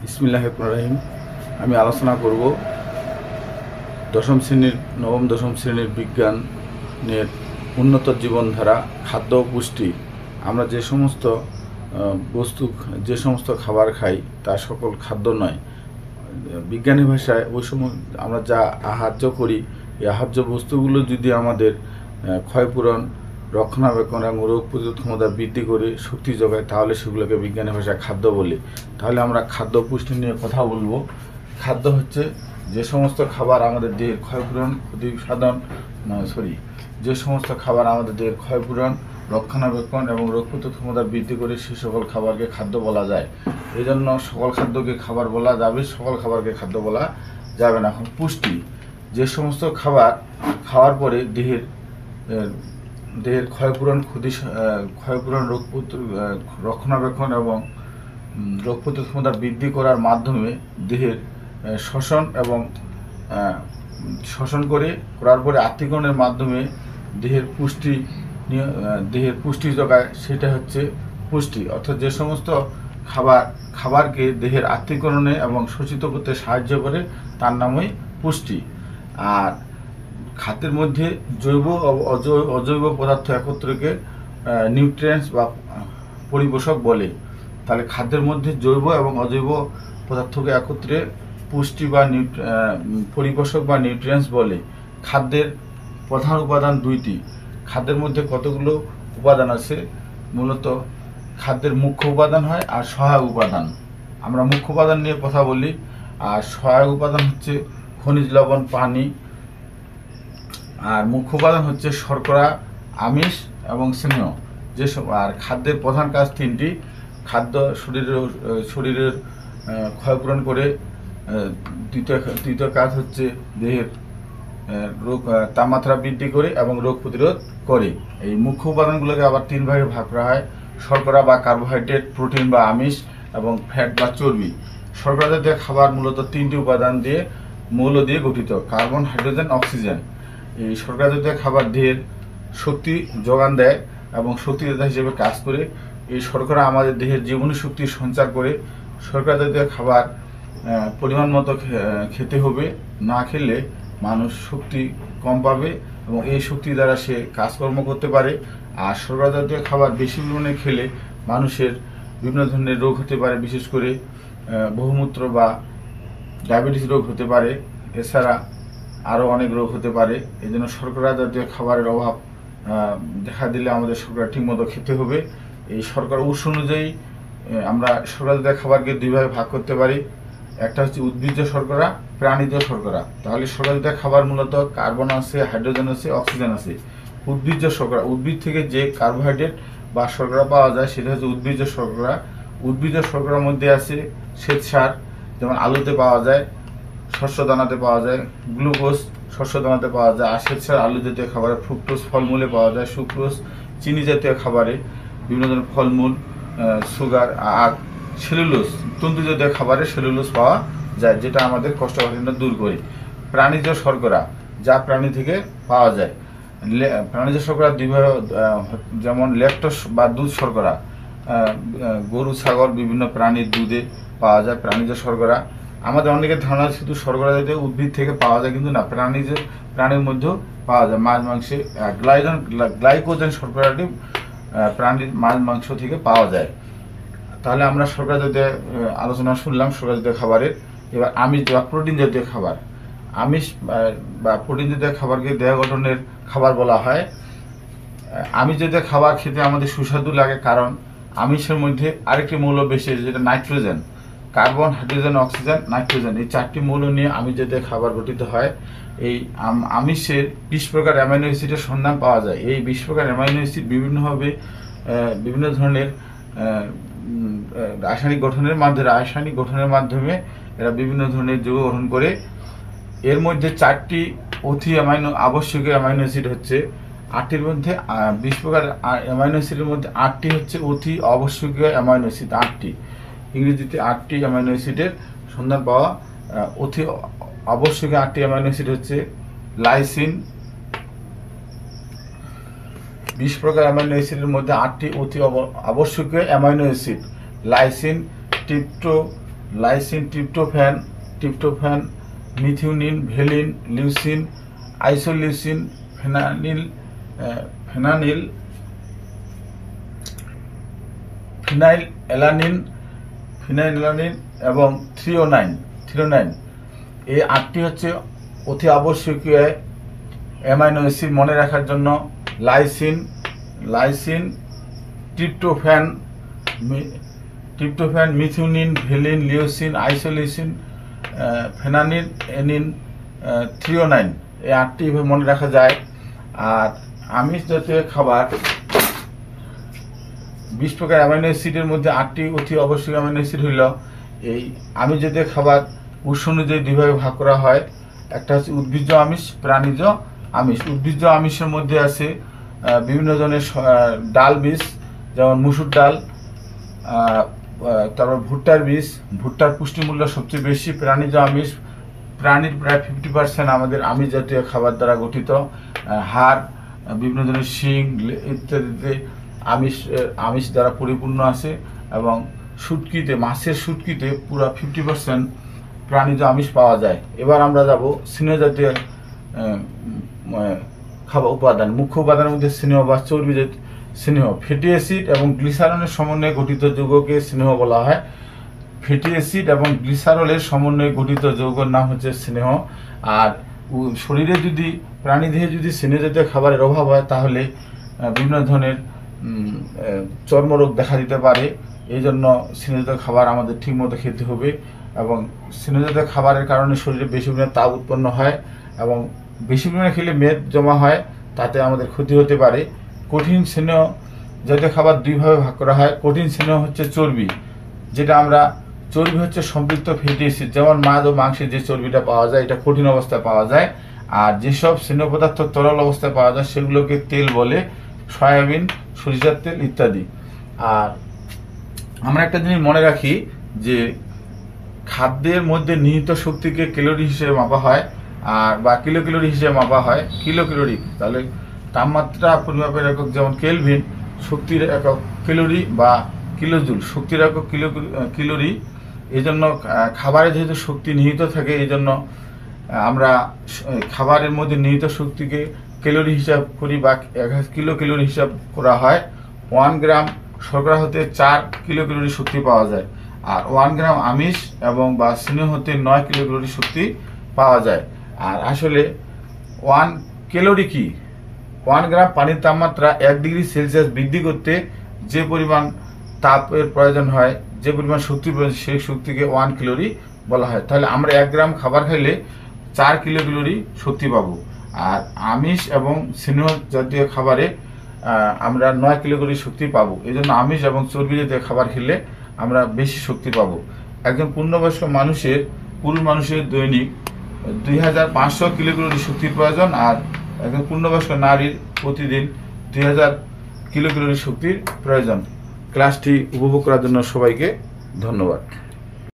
বিসমিল্লাহির রহমানির রহিম। আমি আলোচনা করব নবম দশম শ্রেণীর বিজ্ঞানের উন্নত জীবনধারা, খাদ্য ও পুষ্টি। আমরা যে সমস্ত খাবার খাই তা সকল খাদ্য নয়। বিজ্ঞানী ভাষায় ওই সময় আমরা যা আহার্য করি, এই আহার্য বস্তুগুলো যদি আমাদের ক্ষয়পূরণ, রক্ষণাবেক্ষণ এবং রোগ প্রতিরোধ ক্ষমতা বৃদ্ধি করে শক্তি যোগায়, তাহলে সেগুলোকে বিজ্ঞানী ভাষায় খাদ্য বলি। তাহলে আমরা খাদ্য পুষ্টি নিয়ে কথা বলবো। খাদ্য হচ্ছে যে সমস্ত খাবার আমাদের দেহের ক্ষয়পূরণ, যে সমস্ত খাবার আমাদের দেহের ক্ষয়পূরণ, রক্ষণাবেক্ষণ এবং রোগ প্রতিরোধ ক্ষমতা বৃদ্ধি করে সে সকল খাবারকে খাদ্য বলা যায়। এই জন্য সকল খাদ্যকে খাবার বলা যাবে, সকল খাবারকে খাদ্য বলা যাবে না। এখন পুষ্টি, যে সমস্ত খাবার খাওয়ার পরে দেহের ক্ষয়পূরণ, রোগ রক্ষণাবেক্ষণ এবং রোগ প্রতিরোধ ক্ষমতা বৃদ্ধি করার মাধ্যমে দেহের শোষণ করার পরে আত্তীকরণের মাধ্যমে দেহের পুষ্টি যোগায়, সেটা হচ্ছে পুষ্টি। অর্থাৎ যে সমস্ত খাবারকে দেহের আত্তীকরণে এবং শোষিত করতে সাহায্য করে তার নামই পুষ্টি। আর খাদ্যের মধ্যে জৈব ও অজৈব পদার্থ একত্রকে নিউট্রিয়েন্টস বা পরিপোষক বলে। তাহলে খাদ্যের মধ্যে জৈব এবং অজৈব পদার্থকে একত্রে পুষ্টি বা পরিপোষক বা নিউট্রিয়েন্টস বলে। খাদ্যের প্রধান উপাদান দুইটি। খাদ্যের মধ্যে কতগুলো উপাদান আছে? মূলত খাদ্যের মুখ্য উপাদান হয় আর সহায়ক উপাদান। আমরা মুখ্য উপাদান নিয়ে কথা বলি, আর সহায়ক উপাদান হচ্ছে খনিজ লবণ, পানি। আর মুখ্য উপাদান হচ্ছে শর্করা, আমিষ এবং স্নেহ। আর খাদ্যের প্রধান কাজ তিনটি। খাদ্য শরীরের ক্ষয়পূরণ করে। দ্বিতীয় কাজ হচ্ছে দেহের তাপমাত্রা বৃদ্ধি করে এবং রোগ প্রতিরোধ করে। এই মুখ্য উপাদানগুলোকে আবার তিন ভাগে ভাগ করা হয়: শর্করা বা কার্বোহাইড্রেট, প্রোটিন বা আমিষ এবং ফ্যাট বা চর্বি। শর্করা জাতীয় খাবার মূলত তিনটি উপাদান দিয়ে মৌল দিয়ে গঠিত: কার্বন, হাইড্রোজেন, অক্সিজেন। এই শর্করা জাতীয় খাবার দেহের শক্তি যোগান দেয় এবং শক্তিদাতা হিসেবে কাজ করে। এই শর্করা আমাদের দেহের জীবনী শক্তির সঞ্চার করে। শর্করা জাতীয় খাবার পরিমাণ মতো খেতে হবে, না খেলে মানুষ শক্তি কম পাবে এবং এই শক্তি দ্বারা সে কাজকর্ম করতে পারে। আর শর্করা জাতীয় খাবার বেশি পরিমাণে খেলে মানুষের বিভিন্ন ধরনের রোগ হতে পারে, বিশেষ করে বহুমূত্র বা ডায়াবেটিস রোগ হতে পারে। এছাড়া আরও অনেক রোগ হতে পারে। এই জন্য শর্করা জাতীয় খাবারের অভাব দেখা দিলে আমাদের শর্করা ঠিকমতো খেতে হবে। এই শর্করা উৎস অনুযায়ী আমরা শর্করা জাতীয় খাবারকে দুই ভাগে ভাগ করতে পারি। একটা হচ্ছে উদ্ভিজ্জ শর্করা, প্রাণীজ শর্করা। তাহলে শর্করা জাতীয় খাবার মূলত কার্বন আছে, হাইড্রোজেন আছে, অক্সিজেন আছে। উদ্ভিজ্জ শর্করা, উদ্ভিদ থেকে যে কার্বোহাইড্রেট বা শর্করা পাওয়া যায় সেটা হচ্ছে উদ্ভিজ্জ শর্করা। উদ্ভিজ্জ শর্করার মধ্যে আছে শ্বেতসার, যেমন আলুতে পাওয়া যায়, শস্য দানাতে পাওয়া যায়। গ্লুকোজ শস্য দানাতে পাওয়া যায়। আর শ্বেতসার আলু জাতীয় খাবারে, ফ্রুক্টোজ ফলমূলে পাওয়া যায়, সুক্রোজ চিনি জাতীয় খাবারে, বিভিন্ন ধরনের ফলমূল, সুগার। আর সেলুলোজ তন্তু জাতীয় খাবারে সেলুলোজ পাওয়া যায়, যেটা আমাদের কোষ্ঠকাঠিন্য দূর করে। প্রাণীজ শর্করা, যা প্রাণী থেকে পাওয়া যায়। প্রাণীজ শর্করা যেমন ল্যাকটোজ বা দুধ শর্করা, গরু, ছাগল, বিভিন্ন প্রাণীর দুধে পাওয়া যায় প্রাণীজ শর্করা। আমাদের অনেকের ধারণা শুধু শর্করা জাতীয় উদ্ভিদ থেকে পাওয়া যায়, কিন্তু না, প্রাণীর মধ্যেও পাওয়া যায়। মাছ, মাংসে গ্লাইকোজেন শর্করাটি প্রাণীর মাছ, মাংস থেকে পাওয়া যায়। তাহলে আমরা শর্করা জাতীয় আলোচনা শুনলাম শর্করা জাতীয় খাবারের। এবার আমিষ বা প্রোটিন জাতীয় খাবার। আমিষ বা প্রোটিন জাতীয় খাবারকে দেহ গঠনের খাবার বলা হয়। আমিষ জাতীয় খাবার খেতে আমাদের সুস্বাদু লাগে, কারণ আমিষের মধ্যে আরেকটি মৌল বেশি, যেটা nitrogen. Carbon, hydrogen, oxygen, nitrogen, এই চারটি মৌল নিয়ে আমিষ জাতীয় খাবার গঠিত হয়। এই আমিষের 20 প্রকার অ্যামাইনো অ্যাসিডের সন্ধান পাওয়া যায়। এই 20 প্রকার অ্যামাইনো অ্যাসিড বিভিন্ন ধরনের রাসায়নিক গঠনের মাধ্যমে এরা বিভিন্ন ধরনের যৌগ গঠন করে। এর মধ্যে 4টি অতি আবশ্যকীয় অ্যামাইনো অ্যাসিড হচ্ছে 8টির মধ্যে 20 প্রকার অ্যামাইনো অ্যাসিডের মধ্যে 8টি হচ্ছে অতি আবশ্যকীয় অ্যামাইনো অ্যাসিড। 8টি, ইংরেজিতে 8টি অ্যামাইনো অ্যাসিডের সন্ধান পাওয়া। অতি আবশ্যকীয় 8টি অ্যামাইনো অ্যাসিড হচ্ছে লাইসিন। 20 প্রকার অ্যামাইনো অ্যাসিডের মধ্যে 8টি অতি আবশ্যকীয় amino acid: lysine, trypto, lysine, tryptophan, methionine, valine, leucine, isoleucine, phenylalanine এবং থ্রিওনাইন। এই 8টি হচ্ছে অতি আবশ্যকীয় অ্যামাইনো অ্যাসিড মনে রাখার জন্য। Lysine, tryptophan, methionine, valine, leucine, isoleucine, phenylalanine, threonine, এই 8টি মনে রাখা যায়। আর আমিষ জাতীয় খাবার 20 প্রকার অ্যামাইনো অ্যাসিডের মধ্যে 8টি অতি আবশ্যক অ্যামাইনো অ্যাসিড হইল। এই আমিষ জাতীয় খাবার উৎস অনুযায়ী দুইভাবে ভাগ করা হয়। একটা হচ্ছে উদ্ভিজ্জ আমিষ, প্রাণীজ আমিষ। উদ্ভিজ্জ আমিষের মধ্যে আছে বিভিন্ন ধরনের ডাল বীজ, যেমন মুসুর ডাল, তারপর ভুট্টার বীজ। ভুট্টার পুষ্টিমূল্য সবচেয়ে বেশি। প্রাণীজ আমিষ, প্রাণীর প্রায় 50% আমাদের আমিষ জাতীয় খাবার দ্বারা গঠিত। হাড়, বিভিন্ন ধরনের শিং ইত্যাদিতে আমিষ দ্বারা পরিপূর্ণ আছে। এবং শুটকিতে, মাছের শুটকিতে পুরো 50% প্রাণীজ আমিষ পাওয়া যায়। এবার আমরা যাব স্নেহ জাতীয় খাবার উপাদান। মুখ্য উপাদানের মধ্যে স্নেহ বা চর্বি স্নেহ, ফ্যাটি অ্যাসিড এবং গ্লিসারলের সমন্বয়ে গঠিত যৌগকে স্নেহ বলা হয়। ফ্যাটি অ্যাসিড এবং গ্লিসারলের সমন্বয়ে গঠিত যৌগের নাম হচ্ছে স্নেহ। আর শরীরে যদি, প্রাণীদেহে যদি স্নেহ জাতীয় খাবারের অভাব হয় তাহলে বিভিন্ন ধরনের চর্মরোগ দেখা দিতে পারে। এই জন্য স্নেহ জাতীয় খাবার আমাদের ঠিকমতো খেতে হবে। এবং স্নেহ জাতীয় খাবারের কারণে শরীরে বেশি পরিমাণে তাপ উৎপন্ন হয় এবং বেশি পরিমাণে খেলে মেদ জমা হয়, তাতে আমাদের ক্ষতি হতে পারে। কঠিন স্নেহ জাতীয় খাবার দুইভাবে ভাগ করা হয়। কঠিন স্নেহ হচ্ছে চর্বি, যেটা চর্বি হচ্ছে সম্পৃক্ত ফ্যাটি অ্যাসিড, যেমন মাছ ও মাংসে যে চর্বিটা পাওয়া যায় এটা কঠিন অবস্থায় পাওয়া যায়। আর যেসব স্নেহ পদার্থ তরল অবস্থায় পাওয়া যায় সেগুলোকে তেল বলে, সয়াবিন, সরিষার তেল ইত্যাদি। আর আমরা একটা জিনিস মনে রাখি যে খাদ্যের মধ্যে নিহিত শক্তিকে ক্যালোরি হিসেবে মাপা হয়, আর বা কিলোক্যালোরি হিসেবে মাপা হয়। কিলোক্যালোরি, তাহলে তাপমাত্রা পরিমাপের একক যেমন কেলভিন, শক্তির একক ক্যালোরি বা কিলোজুল, শক্তির একক ক্যালোরি। এই জন্য খাবারে যেহেতু শক্তি নিহিত থাকে, এই জন্য আমরা খাবারের মধ্যে নিহিত শক্তিকে ক্যালোরি হিসাব করি বা কিলোক্যালোরি হিসাব করা হয়। 1 গ্রাম শর্করা হতে 4 কিলোক্যালোরি শক্তি পাওয়া যায়। আর 1 গ্রাম আমিষ এবং বা স্নেহ হতে 9 কিলোক্যালোরি শক্তি পাওয়া যায়। আর আসলে 1 ক্যালোরি কি? 1 গ্রাম পানির তাপমাত্রা 1 ডিগ্রি সেলসিয়াস বৃদ্ধি করতে যে পরিমাণ তাপের প্রয়োজন হয়, যে পরিমাণ শক্তির প্রয়োজন, সেই শক্তিকে 1 ক্যালোরি বলা হয়। তাহলে আমরা 1 গ্রাম খাবার খাইলে 4 কিলোক্যালোরি শক্তি পাবো। আর আমিষ এবং স্নেহ জাতীয় খাবারে আমরা 9 কিলোক্যালোরি শক্তি পাবো। এই জন্য আমিষ এবং চর্বি জাতীয় খাবার খেলে আমরা বেশি শক্তি পাবো। একজন পূর্ণবয়স্ক পুরুষ মানুষের দৈনিক 2500 কিলোক্যালোরি শক্তির প্রয়োজন। আর একজন পূর্ণবয়স্ক নারীর প্রতিদিন 2000 কিলোক্যালোরি শক্তির প্রয়োজন। ক্লাসটি উপভোগ করার জন্য সবাইকে ধন্যবাদ।